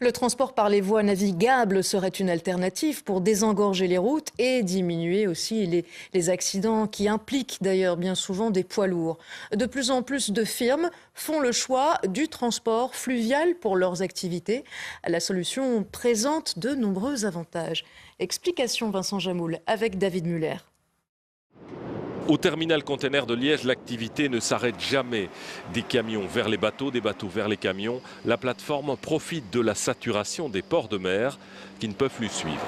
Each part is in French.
Le transport par les voies navigables serait une alternative pour désengorger les routes et diminuer aussi les accidents qui impliquent d'ailleurs bien souvent des poids lourds. De plus en plus de firmes font le choix du transport fluvial pour leurs activités. La solution présente de nombreux avantages. Explication Vincent Jamoul avec David Muller. Au terminal container de Liège, l'activité ne s'arrête jamais. Des camions vers les bateaux, des bateaux vers les camions. La plateforme profite de la saturation des ports de mer qui ne peuvent plus suivre.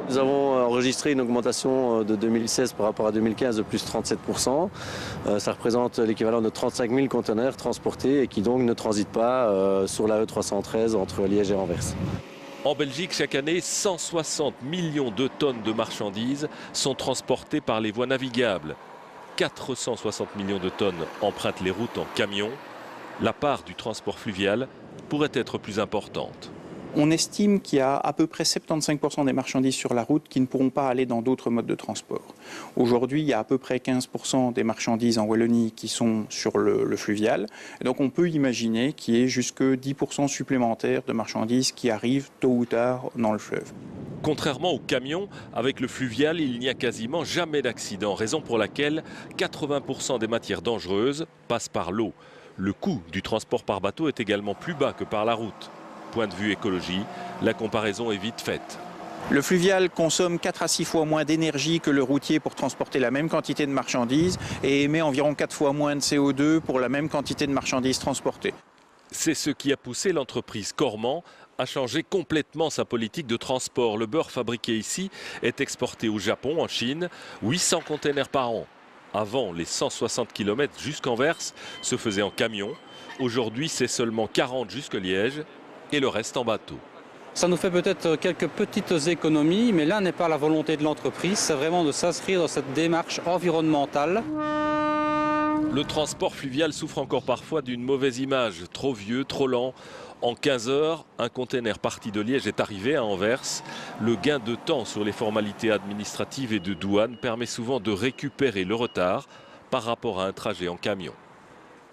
Nous avons enregistré une augmentation de 2016 par rapport à 2015 de plus 37%. Ça représente l'équivalent de 35 000 conteneurs transportés et qui donc ne transitent pas sur la E313 entre Liège et Anvers. En Belgique, chaque année, 160 millions de tonnes de marchandises sont transportées par les voies navigables. 460 millions de tonnes empruntent les routes en camion. La part du transport fluvial pourrait être plus importante. On estime qu'il y a à peu près 75% des marchandises sur la route qui ne pourront pas aller dans d'autres modes de transport. Aujourd'hui, il y a à peu près 15% des marchandises en Wallonie qui sont sur le fluvial. Et donc on peut imaginer qu'il y ait jusque 10% supplémentaires de marchandises qui arrivent tôt ou tard dans le fleuve. Contrairement aux camions, avec le fluvial, il n'y a quasiment jamais d'accident, raison pour laquelle 80% des matières dangereuses passent par l'eau. Le coût du transport par bateau est également plus bas que par la route. Point de vue écologie, la comparaison est vite faite. Le fluvial consomme 4 à 6 fois moins d'énergie que le routier pour transporter la même quantité de marchandises et émet environ 4 fois moins de CO2 pour la même quantité de marchandises transportées. C'est ce qui a poussé l'entreprise Cormand à changer complètement sa politique de transport. Le beurre fabriqué ici est exporté au Japon, en Chine, 800 containers par an. Avant, les 160 km jusqu'Anvers se faisaient en camion. Aujourd'hui, c'est seulement 40 jusqu'à Liège et le reste en bateau. Ça nous fait peut-être quelques petites économies, mais là n'est pas la volonté de l'entreprise, c'est vraiment de s'inscrire dans cette démarche environnementale. Le transport fluvial souffre encore parfois d'une mauvaise image, trop vieux, trop lent. En 15 heures, un container parti de Liège est arrivé à Anvers. Le gain de temps sur les formalités administratives et de douane permet souvent de récupérer le retard par rapport à un trajet en camion.